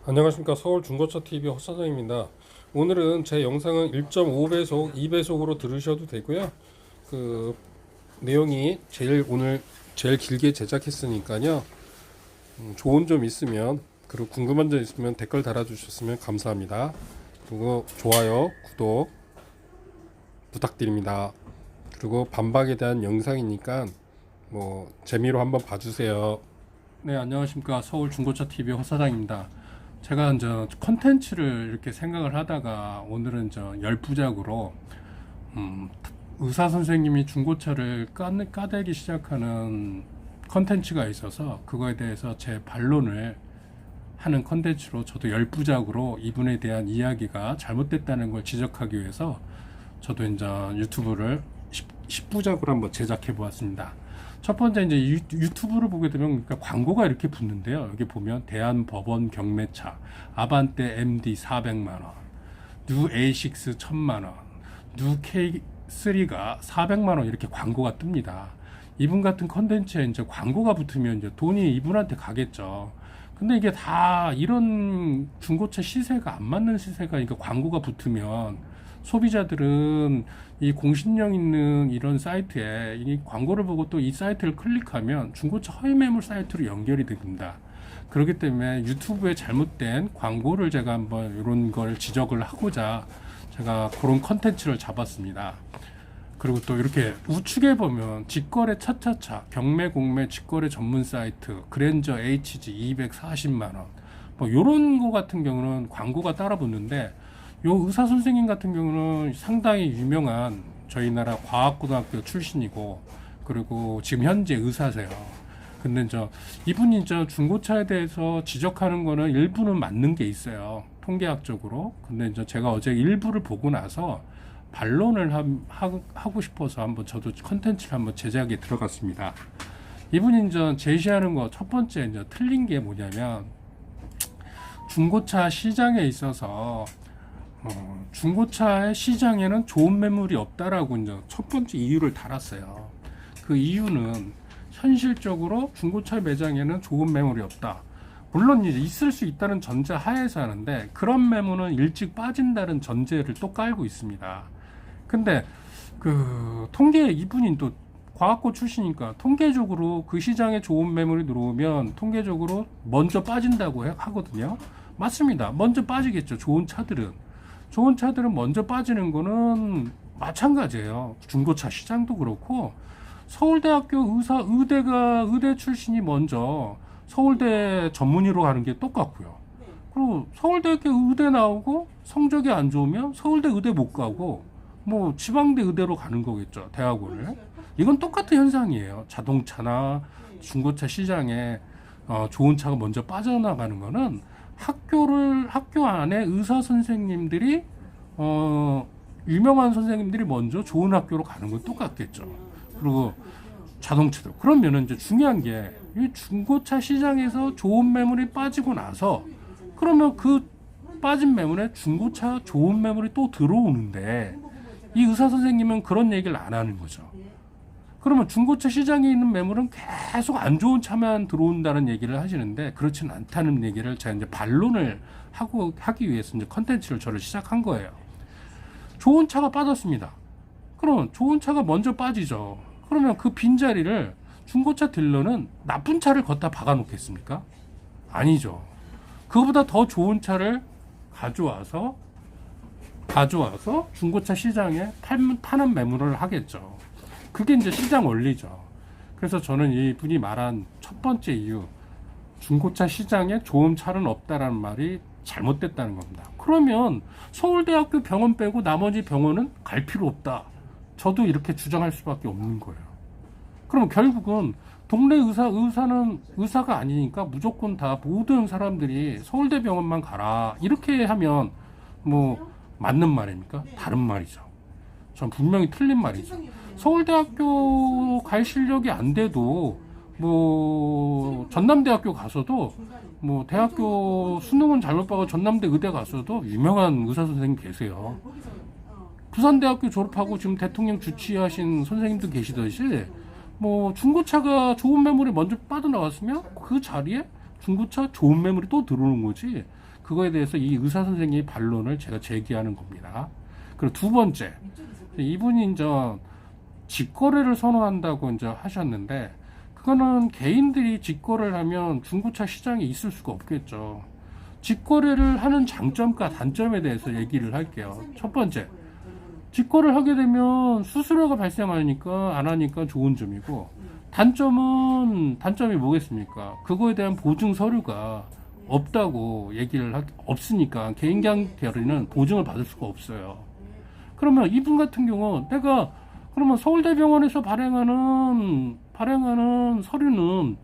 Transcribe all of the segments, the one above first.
안녕하십니까. 서울 중고차 TV 허 사장입니다. 오늘은 제 영상은 1.5배속, 2배속으로 들으셔도 되고요. 그 내용이 오늘 제일 길게 제작했으니까요. 좋은 점 있으면, 그리고 궁금한 점 있으면 댓글 달아주셨으면 감사합니다. 그리고 좋아요, 구독 부탁드립니다. 그리고 반박에 대한 영상이니까 재미로 한번 봐주세요. 네, 안녕하십니까. 서울 중고차 TV 허 사장입니다. 제가 이제 컨텐츠를 이렇게 생각을 하다가 오늘은 열부작으로 의사 선생님이 중고차를 까대기 시작하는 컨텐츠가 있어서 그거에 대해서 제 반론을 하는 컨텐츠로 저도 열부작으로 이분에 대한 이야기가 잘못됐다는 걸 지적하기 위해서 저도 이제 유튜브를 10부작으로 한번 제작해 보았습니다. 첫 번째 이제 유튜브를 보게 되면 그러니까 광고가 이렇게 붙는데요. 여기 보면 대한법원 경매차, 아반떼 MD 400만 원, 뉴 A6 1000만 원, 뉴 K3가 400만 원 이렇게 광고가 뜹니다. 이분 같은 컨텐츠에 이제 광고가 붙으면 이제 돈이 이분한테 가겠죠. 근데 이게 다 이런 중고차 시세가 안 맞는 시세가 그러니까 광고가 붙으면 소비자들은 이 공신력 있는 이런 사이트에 이 광고를 보고 또 이 사이트를 클릭하면 중고차 허위 매물 사이트로 연결이 됩니다. 그렇기 때문에 유튜브에 잘못된 광고를 제가 한번 이런 걸 지적을 하고자 제가 그런 컨텐츠를 잡았습니다. 그리고 또 이렇게 우측에 보면 직거래 차차차 경매 공매 직거래 전문 사이트 그랜저 HG 240만 원 뭐 이런 거 같은 경우는 광고가 따라 붙는데 요 의사 선생님 같은 경우는 상당히 유명한 저희 나라 과학고등학교 출신이고 그리고 지금 현재 의사세요. 근데 이분이 중고차에 대해서 지적하는 거는 일부는 맞는 게 있어요. 통계학적으로. 근데 제가 어제 일부를 보고 나서 반론을 하고 싶어서 한번 저도 컨텐츠를 한번 제작에 들어갔습니다. 이분이 제시하는 거 첫 번째 틀린 게 뭐냐면 중고차 시장에 있어서 중고차의 시장에는 좋은 매물이 없다라고 첫 번째 이유를 달았어요. 그 이유는 현실적으로 중고차 매장에는 좋은 매물이 없다. 물론 이제 있을 수 있다는 전제 하에서 하는데 그런 매물은 일찍 빠진다는 전제를 또 깔고 있습니다. 근데 그 통계 이분이 또 과학고 출신이니까 통계적으로 그 시장에 좋은 매물이 들어오면 통계적으로 먼저 빠진다고 하거든요. 맞습니다. 먼저 빠지겠죠. 좋은 차들은 먼저 빠지는 거는 마찬가지예요. 중고차 시장도 그렇고 서울대학교 의대 출신이 먼저 서울대 전문의로 가는 게 똑같고요. 그리고 서울대학교 의대 나오고 성적이 안 좋으면 서울대 의대 못 가고 뭐 지방대 의대로 가는 거겠죠. 대학원을. 이건 똑같은 현상이에요. 자동차나 중고차 시장에 좋은 차가 먼저 빠져나가는 거는 학교 안에 의사 선생님들이 유명한 선생님들이 먼저 좋은 학교로 가는 건 똑같겠죠. 그리고 자동차도 그러면은 이제 중요한 게 이 중고차 시장에서 좋은 매물이 빠지고 나서 그러면 그 빠진 매물에 중고차 좋은 매물이 또 들어오는데 이 의사 선생님은 그런 얘기를 안 하는 거죠. 그러면 중고차 시장에 있는 매물은 계속 안 좋은 차만 들어온다는 얘기를 하시는데 그렇지는 않다는 얘기를 제가 이제 반론을 하기 위해서 이제 컨텐츠를 저를 시작한 거예요. 좋은 차가 빠졌습니다. 그럼 좋은 차가 먼저 빠지죠. 그러면 그 빈자리를 중고차 딜러는 나쁜 차를 걷다 박아 놓겠습니까? 아니죠. 그거보다 더 좋은 차를 가져와서 중고차 시장에 파는 매물을 하겠죠. 그게 이제 시장 원리죠. 그래서 저는 이분이 말한 첫 번째 이유, 중고차 시장에 좋은 차는 없다라는 말이 잘못됐다는 겁니다. 그러면 서울대학교 병원 빼고 나머지 병원은 갈 필요 없다. 저도 이렇게 주장할 수밖에 없는 거예요. 그럼 결국은 동네 의사는 의사가 아니니까 무조건 다 모든 사람들이 서울대 병원만 가라. 이렇게 하면 뭐 맞는 말입니까? 다른 말이죠. 전 분명히 틀린 말이죠. 서울대학교 갈 실력이 안 돼도 뭐 전남대학교 가서도 뭐 대학교 수능은 잘못 봐서 전남대 의대 가서도 유명한 의사 선생님 계세요. 부산대학교 졸업하고 지금 대통령 주치하신 선생님도 계시듯이 뭐 중고차가 좋은 매물이 먼저 빠져나왔으면 그 자리에 중고차 좋은 매물이 또 들어오는 거지. 그거에 대해서 이 의사 선생님의 반론을 제가 제기하는 겁니다. 그리고 두 번째, 이분이 이제 직거래를 선호한다고 이제 하셨는데, 그거는 개인들이 직거래를 하면 중고차 시장에 있을 수가 없겠죠. 직거래를 하는 장점과 단점에 대해서 얘기를 할게요. 첫 번째, 직거래를 하게 되면 수수료가 발생하니까 안 하니까 좋은 점이고, 단점이 뭐겠습니까? 그거에 대한 보증 서류가 없다고 없으니까 개인 경찰은 보증을 받을 수가 없어요. 그러면 이분 같은 경우 그러면 서울대병원에서 발행하는 서류는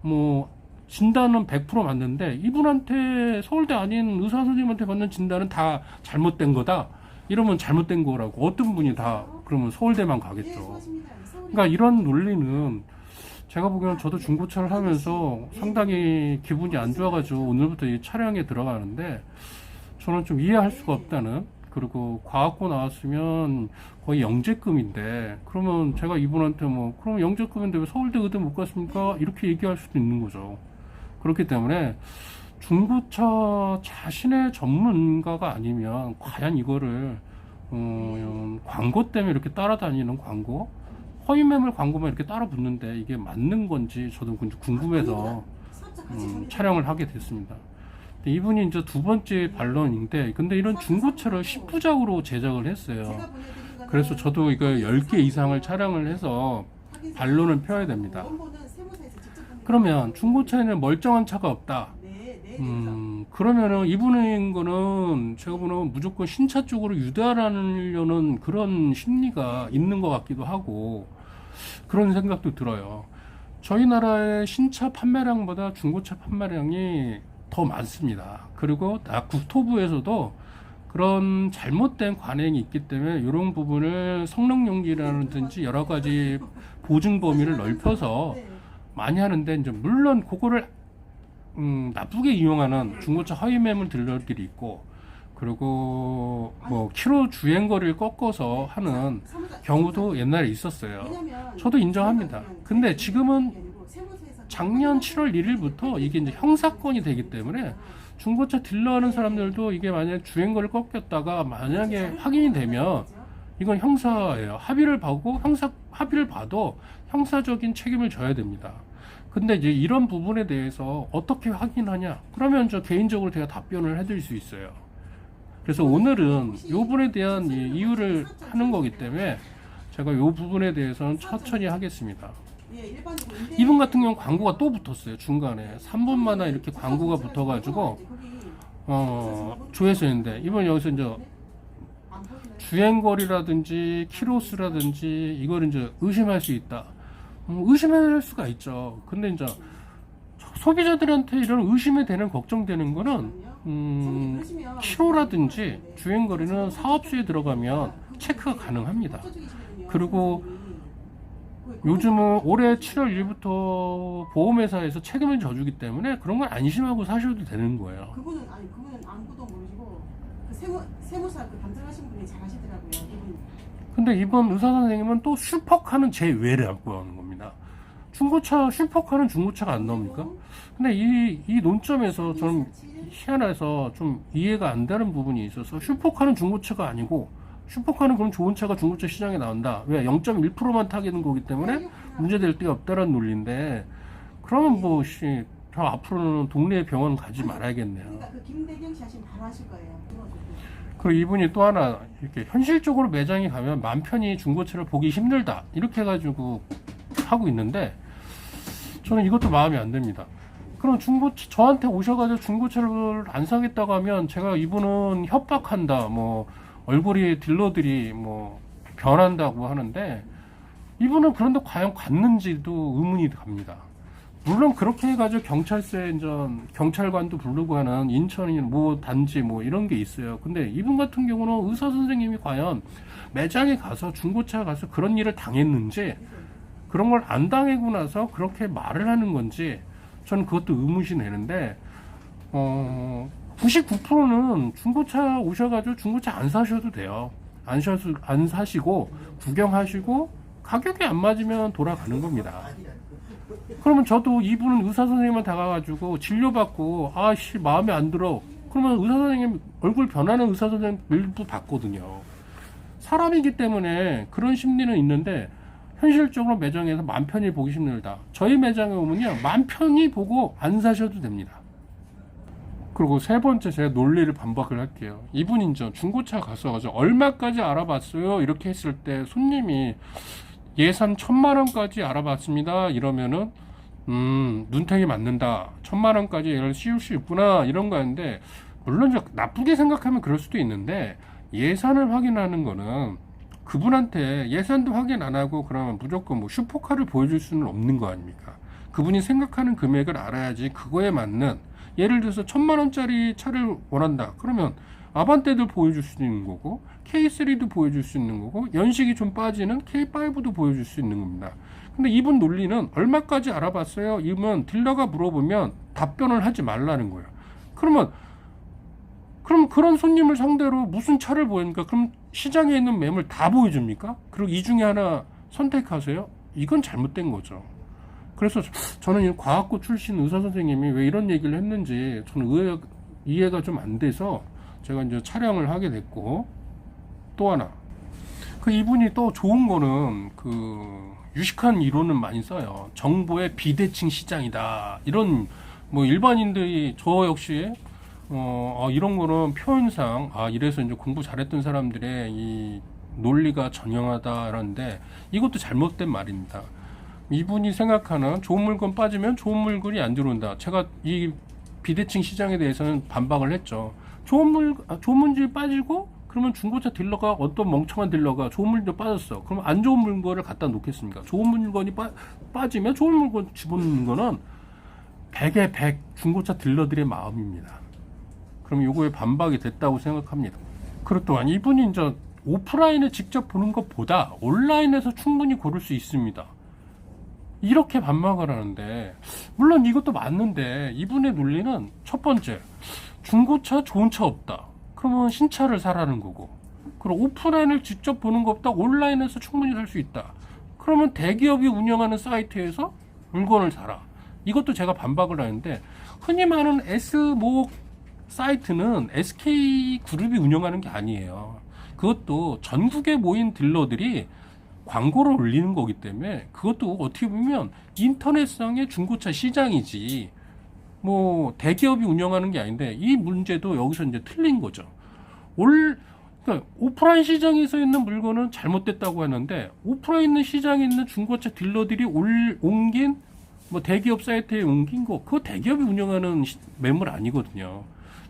뭐 진단은 100% 맞는데, 이분한테 서울대 아닌 의사 선생님한테 받는 진단은 다 잘못된 거다, 이러면 잘못된 거라고 어떤 분이 다 그러면 서울대만 가겠죠. 그러니까 이런 논리는 제가 보기에는, 저도 중고차를 하면서 상당히 기분이 안 좋아가지고 오늘부터 이 차량에 들어가는데, 저는 좀 이해할 수가 없다는, 그리고 과학고 나왔으면 거의 영재급인데, 그러면 제가 이분한테 그럼 영재급인데 왜 서울대 의대 못 갔습니까? 이렇게 얘기할 수도 있는 거죠. 그렇기 때문에 중고차 자신의 전문가가 아니면 과연 이거를 광고 때문에 이렇게 따라다니는 광고, 허위매물 광고만 이렇게 따라 붙는데 이게 맞는 건지 저도 궁금해서 촬영을 하게 됐습니다. 이분이 이제 두 번째 반론인데, 근데 이런 중고차를 10부작으로 제작을 했어요. 그래서 저도 이거 10개 이상을 촬영을 해서 반론을 펴야 됩니다. 그러면 중고차에는 멀쩡한 차가 없다. 그러면은 이분의 거는 제가 보는 무조건 신차 쪽으로 유도하려는 그런 심리가 있는 것 같기도 하고, 그런 생각도 들어요. 저희 나라의 신차 판매량보다 중고차 판매량이 더 많습니다. 그리고 국토부에서도 그런 잘못된 관행이 있기 때문에 이런 부분을 성능용기라든지 여러 가지 보증 범위를 넓혀서 많이 하는데, 이제 물론 그거를 나쁘게 이용하는 중고차 허위 매물 딜러들이 있고, 그리고 키로 주행거리를 꺾어서 하는 경우도 옛날에 있었어요. 저도 인정합니다. 근데 지금은 작년 7월 1일부터 이게 이제 형사건이 되기 때문에, 중고차 딜러하는 사람들도 이게 만약에 주행거리를 꺾였다가 만약에 확인이 되면 이건 형사예요. 합의를 봐도 형사적인 책임을 져야 됩니다. 근데 이제 이런 부분에 대해서 어떻게 확인하냐? 그러면 저 개인적으로 제가 답변을 해드릴 수 있어요. 그래서 오늘은 이 부분에 대한 이유를 하는 거기 때문에 제가 이 부분에 대해서는 천천히 하겠습니다. 이분 같은 경우는 광고가 또 붙었어요. 중간에 3분마다 이렇게 광고가 붙어가지고 조회수 있는데, 이번 여기서 이제 주행거리라든지 키로수라든지 이걸 이제 의심할 수 있다. 의심할 수가 있죠. 근데 이제 소비자들한테 이런 의심이 되는, 걱정되는 거는 키로라든지 주행거리는 사업소에 들어가면 체크가 가능합니다. 그리고 요즘은 올해 7월 1일부터 보험회사에서 책임을 져주기 때문에 그런 걸 안심하고 사셔도 되는 거예요. 그분은 아무것도 모르시고 세무사 담당하신 분이 잘 하시더라고요. 근데 이번 의사 선생님은 또 슈퍼카는 제외를 갖고 하는 겁니다. 슈퍼카는 중고차가 안 나옵니까? 근데 이 논점에서 저는 희한해서 좀 이해가 안 되는 부분이 있어서, 슈퍼카는 중고차가 아니고, 슈퍼카는 그럼 좋은 차가 중고차 시장에 나온다. 왜? 0.1%만 타기는 거기 때문에 문제될 데가 없다라는 논리인데, 그러면 저 앞으로는 동네에 병원 가지 말아야겠네요. 그러니까 그 김대경 씨 하시면 바로 하실 거예요. 그리고 이분이 또 하나, 이렇게 현실적으로 매장에 가면 맘 편히 중고차를 보기 힘들다, 이렇게 해가지고 하고 있는데, 저는 이것도 마음에 안 듭니다. 그럼 저한테 오셔가지고 중고차를 안 사겠다고 하면, 제가 이분은 협박한다, 얼굴이 딜러들이 변한다고 하는데, 이분은 그런데 과연 갔는지도 의문이 갑니다. 물론 그렇게 해가지고 경찰관도 부르고 하는 인천이 단지 이런 게 있어요. 근데 이분 같은 경우는 의사 선생님이 과연 매장에 가서 중고차 가서 그런 일을 당했는지, 그런 걸 안 당하고 나서 그렇게 말을 하는 건지, 저는 그것도 의문이 되는데, 99%는 중고차 오셔가지고 중고차 안 사셔도 돼요. 안 사시고 구경하시고 가격이 안 맞으면 돌아가는 겁니다. 그러면 저도 이분은 의사 선생님한테 가가지고 진료받고 마음에 안 들어, 그러면 의사 선생님 얼굴 변하는 의사 선생님들도 봤거든요. 사람이기 때문에 그런 심리는 있는데 현실적으로 매장에서 맘 편히 보기 힘들다. 저희 매장에 오면요, 맘 편히 보고 안 사셔도 됩니다. 그리고 세 번째, 제가 논리를 반박을 할게요. 이분이 저 중고차 가셔가지고 얼마까지 알아봤어요? 이렇게 했을 때 손님이 예산 1,000만 원까지 알아봤습니다. 이러면은 눈탱이 맞는다. 1,000만 원까지 얘를 씌울 수 있구나. 이런 거였는데, 물론 나쁘게 생각하면 그럴 수도 있는데, 예산을 확인하는 거는 그분한테 예산도 확인 안 하고 그러면 무조건 뭐 슈퍼카를 보여줄 수는 없는 거 아닙니까? 그분이 생각하는 금액을 알아야지 그거에 맞는, 예를 들어서 1,000만 원짜리 차를 원한다. 그러면 아반떼도 보여줄 수 있는 거고, K3도 보여줄 수 있는 거고, 연식이 좀 빠지는 K5도 보여줄 수 있는 겁니다. 근데 이분 논리는 얼마까지 알아봤어요? 이면 딜러가 물어보면 답변을 하지 말라는 거예요. 그럼 그런 손님을 상대로 무슨 차를 보입니까? 그럼 시장에 있는 매물 다 보여줍니까? 그리고 이 중에 하나 선택하세요? 이건 잘못된 거죠. 그래서 저는 이 과학고 출신 의사 선생님이 왜 이런 얘기를 했는지 저는 이해가 좀 안 돼서 제가 이제 촬영을 하게 됐고, 또 하나, 이분이 또 좋은 거는 유식한 이론은 많이 써요. 정보의 비대칭 시장이다. 이런 뭐 일반인들이 저 역시 이런 거는 표현상 이래서 이제 공부 잘했던 사람들의 이 논리가 정형하다라는데, 이것도 잘못된 말입니다. 이분이 생각하는 좋은 물건 빠지면 좋은 물건이 안 들어온다. 제가 이 비대칭 시장에 대해서는 반박을 했죠. 좋은 물건이 빠지고, 그러면 중고차 딜러가, 어떤 멍청한 딜러가 좋은 물건이 빠졌어. 그러면 안 좋은 물건을 갖다 놓겠습니까? 좋은 물건이 빠지면 좋은 물건 집어넣는 거는 100에 100 중고차 딜러들의 마음입니다. 그럼 요거에 반박이 됐다고 생각합니다. 그리고 또한 이분이 이제 오프라인에 직접 보는 것보다 온라인에서 충분히 고를 수 있습니다. 이렇게 반박을 하는데, 물론 이것도 맞는데, 이분의 논리는 첫 번째, 중고차 좋은 차 없다. 그러면 신차를 사라는 거고, 그리고 오프라인을 직접 보는 것보다 온라인에서 충분히 살 수 있다. 그러면 대기업이 운영하는 사이트에서 물건을 사라. 이것도 제가 반박을 하는데, 흔히 말하는 S모 사이트는 SK그룹이 운영하는 게 아니에요. 그것도 전국에 모인 딜러들이 광고를 올리는 거기 때문에, 그것도 어떻게 보면 인터넷상의 중고차 시장이지 뭐 대기업이 운영하는 게 아닌데, 이 문제도 여기서 이제 틀린 거죠. 그러니까 오프라인 시장에서 있는 물건은 잘못됐다고 하는데, 오프라인 있는 시장에 있는 중고차 딜러들이 옮긴 뭐 대기업 사이트에 옮긴 거, 그거 대기업이 운영하는 매물 아니거든요.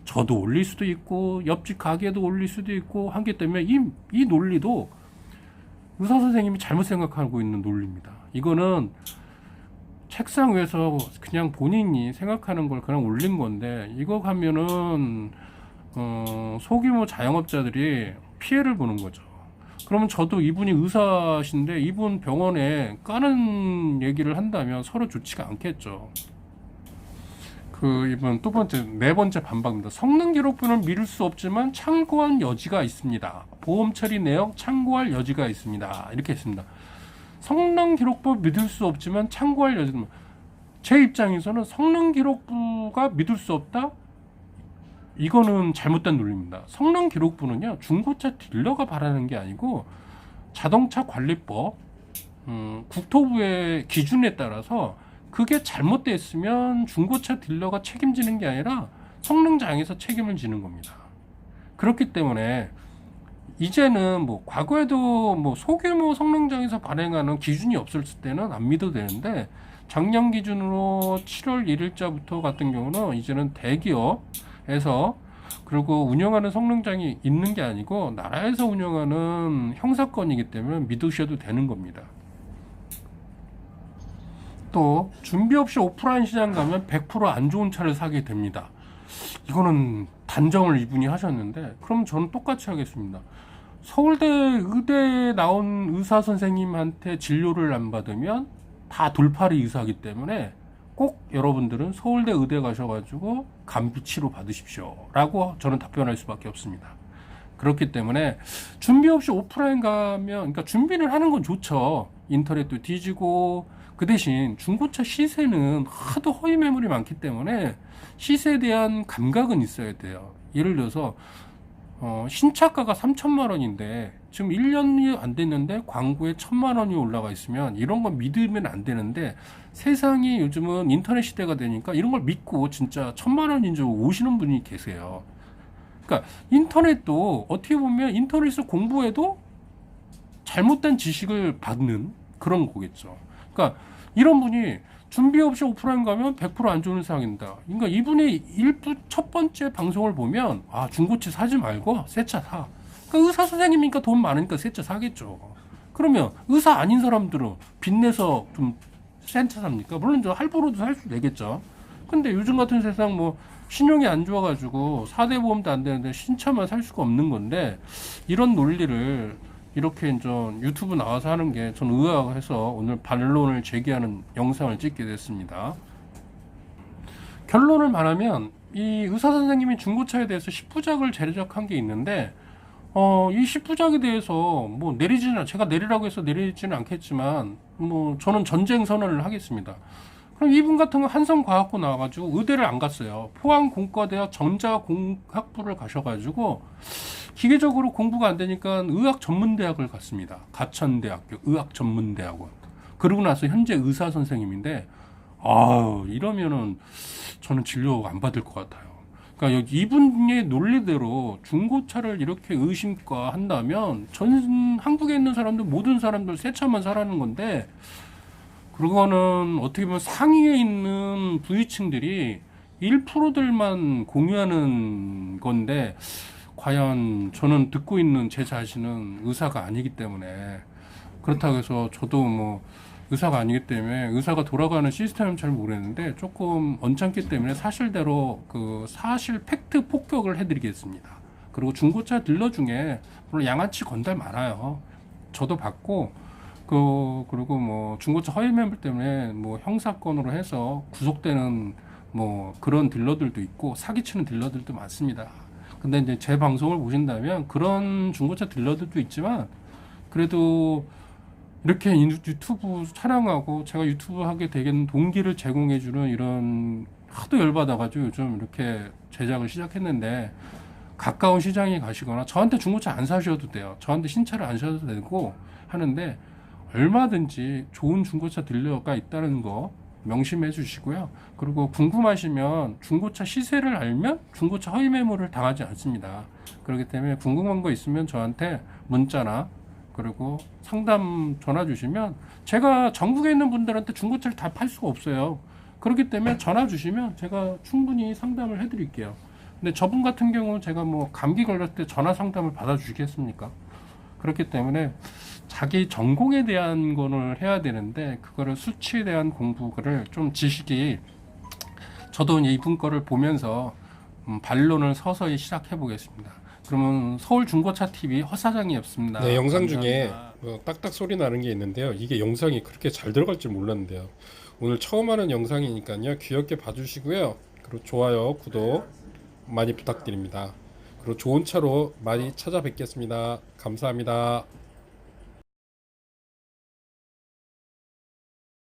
저도 올릴 수도 있고 옆집 가게도 올릴 수도 있고 하기 때문에 이 논리도 의사 선생님이 잘못 생각하고 있는 논리입니다. 이거는 책상 위에서 그냥 본인이 생각하는 걸 그냥 올린 건데, 이거 가면은 소규모 자영업자들이 피해를 보는 거죠. 그러면 저도 이분이 의사신데 이분 병원에 까는 얘기를 한다면 서로 좋지가 않겠죠. 이번 네 번째 반박입니다. 성능 기록부는 믿을 수 없지만 참고할 여지가 있습니다. 보험 처리 내용 참고할 여지가 있습니다. 이렇게 했습니다. 성능 기록부 믿을 수 없지만 참고할 여지. 제 입장에서는 성능 기록부가 믿을 수 없다? 이거는 잘못된 논리입니다. 성능 기록부는요, 중고차 딜러가 바라는 게 아니고 자동차 관리법, 국토부의 기준에 따라서 그게 잘못됐으면 중고차 딜러가 책임지는 게 아니라 성능장에서 책임을 지는 겁니다. 그렇기 때문에 이제는 뭐 과거에도 뭐 소규모 성능장에서 발행하는 기준이 없을 때는 안 믿어도 되는데, 작년 기준으로 7월 1일자부터 같은 경우는 이제는 대기업에서, 그리고 운영하는 성능장이 있는 게 아니고 나라에서 운영하는 형사건이기 때문에 믿으셔도 되는 겁니다. 또 준비 없이 오프라인 시장 가면 100% 안 좋은 차를 사게 됩니다. 이거는 단정을 이분이 하셨는데, 그럼 저는 똑같이 하겠습니다. 서울대 의대에 나온 의사 선생님한테 진료를 안 받으면 다 돌팔이 의사이기 때문에 꼭 여러분들은 서울대 의대 가셔가지고 감기 치료 받으십시오 라고 저는 답변할 수밖에 없습니다. 그렇기 때문에 준비 없이 오프라인 가면, 그러니까 준비를 하는 건 좋죠. 인터넷도 뒤지고 그 대신 중고차 시세는 하도 허위 매물이 많기 때문에 시세에 대한 감각은 있어야 돼요. 예를 들어서 신차가가 3천만 원인데 지금 1년이 안 됐는데 광고에 1,000만 원이 올라가 있으면 이런 건 믿으면 안 되는데, 세상이 요즘은 인터넷 시대가 되니까 이런 걸 믿고 진짜 1,000만 원인 줄 오시는 분이 계세요. 그러니까 인터넷도 어떻게 보면 인터넷에서 공부해도 잘못된 지식을 받는 그런 거겠죠. 그러니까 이런 분이 준비 없이 오프라인 가면 100% 안 좋은 상황입니다. 그러니까 이분의 첫 번째 방송을 보면, 아, 중고차 사지 말고 새 차 사. 그러니까 의사 선생님이니까 돈 많으니까 새 차 사겠죠. 그러면 의사 아닌 사람들은 빚내서 좀 센 차 삽니까? 물론 저 할부로도 살 수 되겠죠. 근데 요즘 같은 세상 뭐 신용이 안 좋아가지고 4대 보험도 안 되는데 신차만 살 수가 없는 건데, 이런 논리를 이렇게 좀 유튜브 나와서 하는 게 저는 의아해서 오늘 반론을 제기하는 영상을 찍게 됐습니다. 결론을 말하면 이 의사 선생님이 중고차에 대해서 10부작을 제작한 게 있는데, 이 10부작에 대해서 뭐 제가 내리라고 해서 내리지는 않겠지만 뭐 저는 전쟁 선언을 하겠습니다. 그럼 이분 같은 거 한성과학고 나와가지고 의대를 안 갔어요. 포항공과대학 전자공학부를 가셔가지고 기계적으로 공부가 안 되니까 의학전문대학을 갔습니다. 가천대학교 의학전문대학원. 그러고 나서 현재 의사 선생님인데, 이러면은 저는 진료 안 받을 것 같아요. 그러니까 이분의 논리대로 중고차를 이렇게 의심과 한다면 전 한국에 있는 사람들, 모든 사람들 새 차만 사라는 건데, 그거는 어떻게 보면 상위에 있는 부유층들이 1%들만 공유하는 건데, 과연 저는 듣고 있는 제 자신은 의사가 아니기 때문에, 그렇다고 해서 저도 뭐 의사가 아니기 때문에 의사가 돌아가는 시스템은 잘 모르겠는데, 조금 언짢기 때문에 사실대로 그 사실 팩트 폭격을 해드리겠습니다. 그리고 중고차 딜러 중에 물론 양아치 건달 많아요. 저도 받고, 그리고 뭐 중고차 허위 매물 때문에 뭐 형사건으로 해서 구속되는 뭐 그런 딜러들도 있고 사기치는 딜러들도 많습니다. 근데 이제 제 방송을 보신다면 그런 중고차 딜러들도 있지만, 그래도 이렇게 유튜브 촬영하고 제가 유튜브 하게 되는 동기를 제공해주는 이런, 하도 열받아가지고 요즘 이렇게 제작을 시작했는데, 가까운 시장에 가시거나 저한테 중고차 안 사셔도 돼요. 저한테 신차를 안 사셔도 되고 하는데, 얼마든지 좋은 중고차 딜러가 있다는 거 명심해 주시고요. 그리고 궁금하시면 중고차 시세를 알면 중고차 허위 매물을 당하지 않습니다. 그렇기 때문에 궁금한 거 있으면 저한테 문자나 그리고 상담 전화 주시면, 제가 전국에 있는 분들한테 중고차를 다 팔 수가 없어요. 그렇기 때문에 전화 주시면 제가 충분히 상담을 해드릴게요. 근데 저분 같은 경우는 제가 뭐 감기 걸렸을 때 전화 상담을 받아주시겠습니까? 그렇기 때문에 자기 전공에 대한 거를 해야 되는데, 그거를 수치에 대한 공부를 좀 지식이, 저도 이분 거를 보면서 반론을 서서히 시작해 보겠습니다. 그러면 서울 중고차 TV 허 사장이었습니다. 네, 영상 중에 감사합니다. 딱딱 소리 나는 게 있는데요. 이게 영상이 그렇게 잘 들어갈 줄 몰랐는데요. 오늘 처음 하는 영상이니까요. 귀엽게 봐주시고요. 그리고 좋아요, 구독 많이 부탁드립니다. 그리고 좋은 차로 많이 찾아뵙겠습니다. 감사합니다.